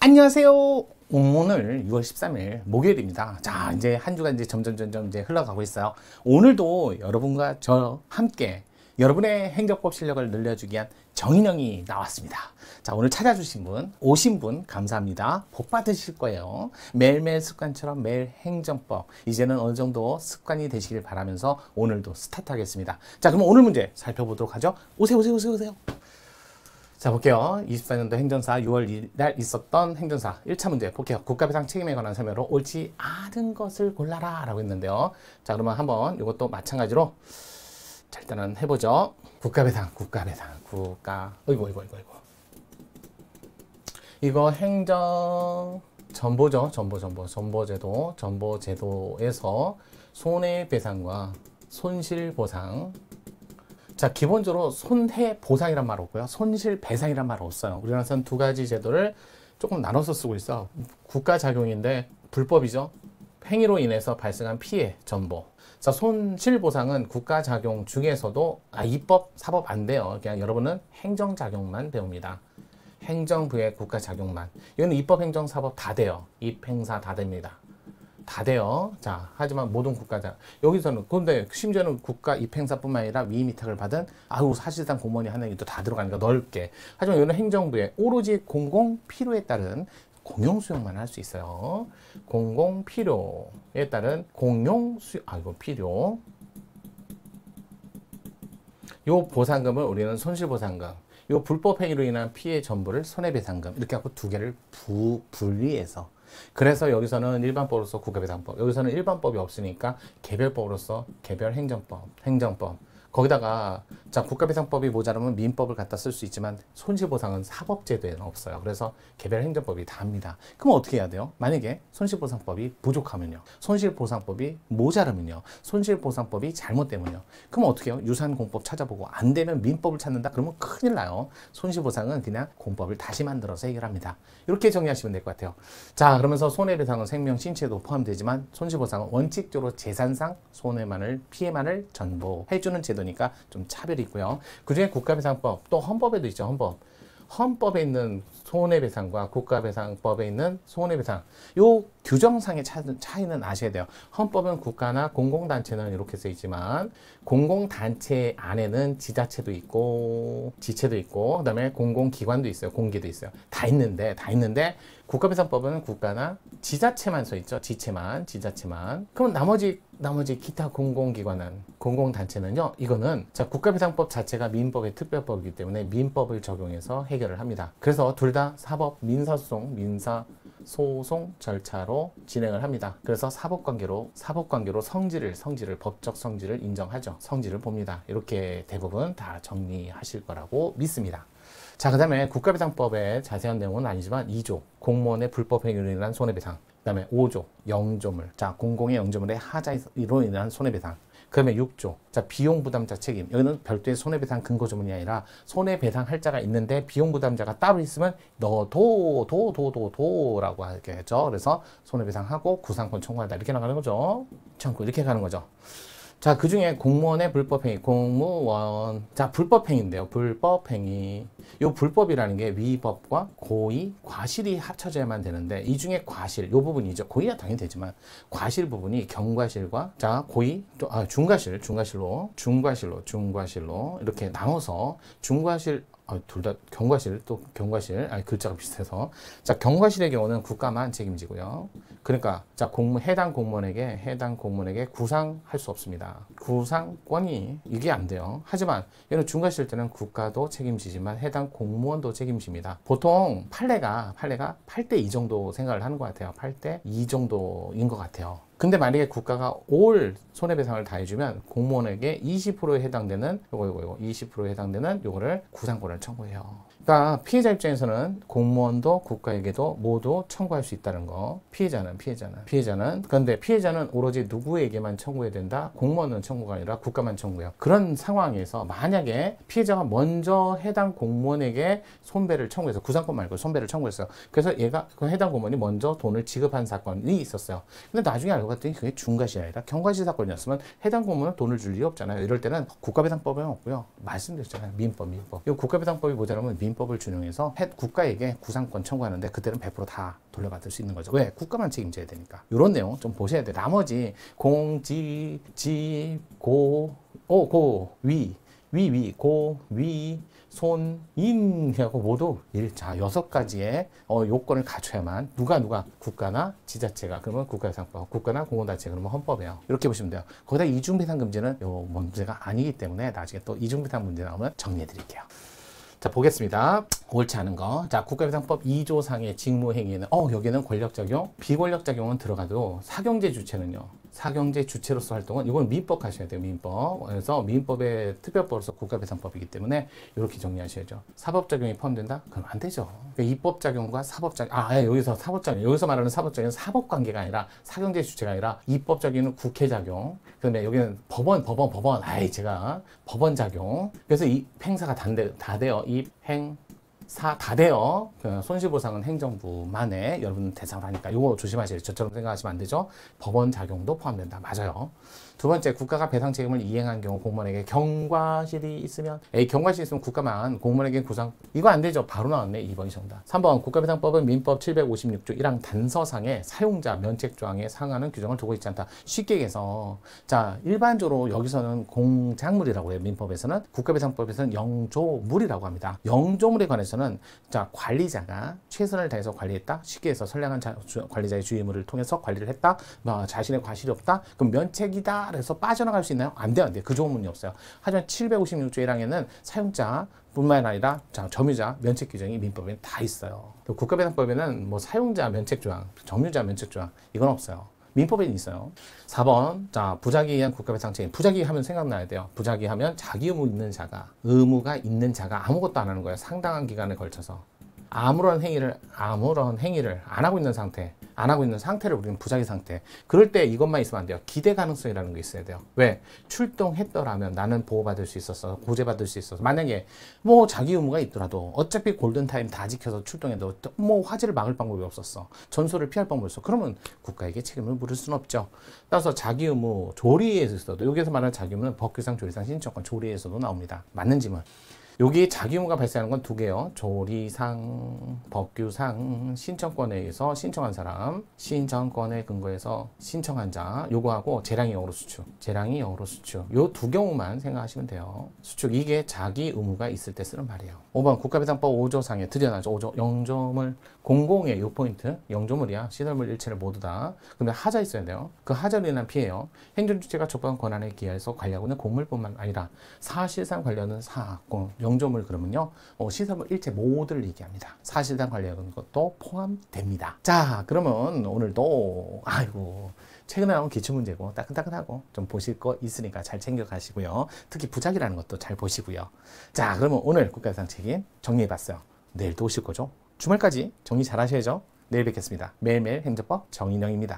안녕하세요. 오늘 6월 13일 목요일입니다. 자, 이제 한 주가 이제 점점 이제 흘러가고 있어요. 오늘도 여러분과 저 함께 여러분의 행정법 실력을 늘려주기 위한 정인형이 나왔습니다. 자, 오늘 찾아주신 분, 오신 분 감사합니다. 복 받으실 거예요. 매일매일 습관처럼 매일 행정법, 이제는 어느 정도 습관이 되시길 바라면서 오늘도 스타트하겠습니다. 자, 그럼 오늘 문제 살펴보도록 하죠. 오세요. 자, 볼게요. 24년도 행정사 6월 2일 있었던 행정사 1차 문제 볼게요. 국가배상 책임에 관한 설명으로 옳지 않은 것을 골라라 라고 했는데요. 자, 그러면 한번 이것도 마찬가지로 자, 일단은 해보죠. 국가. 어이구. 이거 행정 전보죠. 전보제도에서 손해배상과 손실보상. 자, 기본적으로 손해보상이란 말 없고요. 손실배상이란 말 없어요. 우리나라에서는 두 가지 제도를 조금 나눠서 쓰고 있어. 국가작용인데 불법이죠. 행위로 인해서 발생한 피해 전보. 자, 손실보상은 국가작용 중에서도 입법, 사법 안 돼요. 그냥 여러분은 행정작용만 배웁니다. 행정부의 국가작용만. 이거는 입법, 행정, 사법 다 돼요. 입행사 다 됩니다. 다 돼요. 자, 하지만 모든 국가자 여기서는 근데 심지어는 국가 입행사뿐만 아니라 위임위탁을 받은 사실상 공무원이 하는 일도 다 들어가니까 넓게. 하지만 이거는 행정부의 오로지 공공 필요에 따른 공용 수용만 할 수 있어요. 공공 필요에 따른 공용 수용 필요. 요 보상금을 우리는 손실보상금, 요 불법 행위로 인한 피해 전부를 손해배상금 이렇게 하고 두 개를 분리해서. 그래서 여기서는 일반법으로서 국가배상법, 여기서는 일반법이 없으니까 개별법으로서 개별행정법, 거기다가 자, 국가배상법이 모자라면 민법을 갖다 쓸 수 있지만 손실보상은 사법제도에는 없어요. 그래서 개별행정법이 다 합니다. 그럼 어떻게 해야 돼요? 만약에 손실보상법이 부족하면요, 손실보상법이 모자르면요, 손실보상법이 잘못되면요, 그럼 어떻게 해요? 유산공법 찾아보고 안 되면 민법을 찾는다? 그러면 큰일 나요. 손실보상은 그냥 공법을 다시 만들어서 해결합니다. 이렇게 정리하시면 될 것 같아요. 자, 그러면서 손해배상은 생명, 신체도 포함되지만 손실보상은 원칙적으로 재산상 손해만을, 피해만을 전보해주는 제도니까 좀 차별이 있고요. 그 중에 국가배상법, 또 헌법에도 있죠. 헌법에 있는 손해배상과 국가배상법에 있는 손해배상, 요 규정상의 차이는 아셔야 돼요. 헌법은 국가나 공공단체는 이렇게 써 있지만 공공단체 안에는 지자체도 있고 지체도 있고 그다음에 공공기관도 있어요. 공기도 있어요. 다 있는데 국가배상법은 국가나 지자체만 써 있죠. 지자체만. 그럼 나머지 기타 공공기관은, 공공단체는요, 이거는 자, 국가배상법 자체가 민법의 특별법이기 때문에 민법을 적용해서 해결을 합니다. 그래서 둘 다 사법, 민사소송 절차로 진행을 합니다. 그래서 사법관계로 성질을, 법적 성질을 인정하죠. 성질을 봅니다. 이렇게 대부분 다 정리하실 거라고 믿습니다. 자, 그 다음에 국가배상법의 자세한 내용은 아니지만 2조, 공무원의 불법 행위로 인한 손해배상. 그 다음에 5조, 영조물. 자, 공공의 영조물의 하자로 인한 손해배상. 그 다음에 6조, 자, 비용부담자 책임. 여기는 별도의 손해배상 근거조문이 아니라 손해배상 할자가 있는데 비용부담자가 따로 있으면 도라고 하겠죠. 그래서 손해배상하고 구상권 청구한다. 이렇게 나가는 거죠. 이렇게 가는 거죠. 자, 그 중에 공무원의 불법행위, 자, 불법행위인데요. 불법행위. 요 불법이라는 게 위법과 고의, 과실이 합쳐져야만 되는데, 이 중에 과실, 요 부분이죠. 고의야 당연히 되지만, 과실 부분이 경과실과, 자, 고의, 중과실로, 이렇게 나눠서, 둘 다 경과실, 글자가 비슷해서. 자, 경과실의 경우는 국가만 책임지고요. 그러니까, 자, 해당 공무원에게 구상할 수 없습니다. 구상권이, 이게 안 돼요. 하지만, 얘는 중과실 때는 국가도 책임지지만 해당 공무원도 책임집니다. 보통 판례가 8대 2 정도 생각을 하는 것 같아요. 8대 2 정도인 것 같아요. 근데 만약에 국가가 올 손해배상을 다 해주면 공무원에게 20%에 해당되는 요거 20%에 해당되는 요거를 구상권을 청구해요. 그러니까 피해자 입장에서는 공무원도 국가에게도 모두 청구할 수 있다는 거. 피해자는 그런데 피해자는 오로지 누구에게만 청구해야 된다? 공무원은 청구가 아니라 국가만 청구해요. 그런 상황에서 만약에 피해자가 먼저 해당 공무원에게 손배를 청구해서, 구상권 말고 손배를 청구했어요. 그래서 얘가 그 해당 공무원이 먼저 돈을 지급한 사건이 있었어요. 근데 나중에 알고 봤더니 그게 중과실이 아니라 경과실 사건이었으면 해당 공무원은 돈을 줄 일이 없잖아요. 이럴 때는 국가배상법은 없고요. 말씀드렸잖아요. 민법. 이 국가배상법이 모자라면 민법을 준용해서 국가에게 구상권 청구하는데 그때는 100% 다 돌려받을 수 있는 거죠. 왜? 국가만 책임져야 되니까. 이런 내용 좀 보셔야 돼요. 나머지 공, 지, 고, 위, 손, 인 하고 모두 자 6가지의 요건을 갖춰야만 누가 국가나 지자체가 그러면 국가유산법, 국가나 공공단체 그러면 헌법이에요. 이렇게 보시면 돼요. 거기다 이중배상금지는 요 문제가 아니기 때문에 나중에 또 이중배상 문제 나오면 정리해 드릴게요. 자, 보겠습니다. 옳지 않은 거. 자, 국가배상법 2조상의 직무행위는 여기는 권력작용, 비권력작용은 들어가도 사경제 주체는요. 사경제 주체로서 활동은 이건 민법 하셔야 돼요. 민법. 그래서 민법의 특별법으로서 국가배상법이기 때문에 이렇게 정리하셔야죠. 사법작용이 포함된다? 그럼 안 되죠. 그러니까 입법작용과 사법작용. 여기서 사법작용. 여기서 말하는 사법작용은 사법관계가 아니라 사경제 주체가 아니라 입법작용은 국회작용. 그다음에 여기는 법원. 제가 법원작용. 그래서 이 행사가 다 돼요. 다 돼요. 손실보상은 행정부만에 여러분 대상으로 하니까 이거 조심하셔야 돼요. 저처럼 생각하시면 안 되죠. 법원 작용도 포함된다. 맞아요. 두 번째, 국가가 배상 책임을 이행한 경우 공무원에게 경과실이 있으면 경과실이 있으면 국가만 공무원에게 구상 이거 안 되죠. 바로 나왔네. 2번이 정답. 3번, 국가배상법은 민법 756조 1항 단서상의 사용자 면책조항에 상하는 규정을 두고 있지 않다. 쉽게 얘기해서 자 일반적으로 여기서는 공작물이라고 해요. 민법에서는. 국가배상법에서는 영조물이라고 합니다. 영조물에 관해서는 자 관리자가 최선을 다해서 관리했다. 쉽게 해서 선량한 관리자의 주의 의무를 통해서 관리를 했다. 자신의 과실이 없다. 그럼 면책이다. 그래서 빠져나갈 수 있나요? 안 돼요. 그 조문이 없어요. 하지만 756조 1항에는 사용자 뿐만 아니라 점유자 면책 규정이 민법에 다 있어요. 국가배상법에는 뭐 사용자 면책 조항, 점유자 면책 조항 이건 없어요. 민법에는 있어요. 4번, 자 부작위에 의한 국가배상 책임. 부작위 하면 생각나야 돼요. 부작위 하면 자기 의무가 있는 자가 아무것도 안 하는 거예요. 상당한 기간에 걸쳐서. 아무런 행위를 안 하고 있는 상태를 우리는 부작위 상태. 그럴 때 이것만 있으면 안 돼요. 기대 가능성이라는 게 있어야 돼요. 왜? 출동했더라면 나는 보호받을 수 있었어. 구제받을 수 있었어. 만약에 뭐 자기 의무가 있더라도 어차피 골든타임 다 지켜서 출동해도 뭐 화재를 막을 방법이 없었어. 전소를 피할 방법이 없어. 그러면 국가에게 책임을 물을 수는 없죠. 따라서 자기 의무 조리에서도 여기서 말하는 자기 의무는 법규상 조리상 신청권 조리에서도 나옵니다. 맞는 질문. 여기 자기 의무가 발생하는 건 두 개요. 조리상, 법규상, 신청권에 의해서 신청한 사람, 신청권에 근거해서 신청한 자, 요거하고 재량이 영어로 수축, 요 두 경우만 생각하시면 돼요. 수축, 이게 자기 의무가 있을 때 쓰는 말이에요. 5번 국가배상법 5조상에 드디어 나죠. 5조 영조물 공공의 요 포인트, 영조물이야. 시설물 일체를 모두 다. 근데 하자 있어야 돼요. 그 하자로 인한 피해요. 행정주체가 적법한 권한에 기하여서 관리하고 있는 공물뿐만 아니라 사실상 관련은 영조물 그러면요 시설물 일체 모두를 얘기합니다. 사실상 관리하는 것도 포함됩니다. 자 그러면 오늘도 최근에 나온 기출문제고 따끈따끈하고 좀 보실 거 있으니까 잘 챙겨 가시고요. 특히 부작이라는 것도 잘 보시고요. 자 그러면 오늘 국가배상 책임 정리해봤어요. 내일 또 오실 거죠? 주말까지 정리 잘 하셔야죠. 내일 뵙겠습니다. 매일매일 행정법 정인영입니다.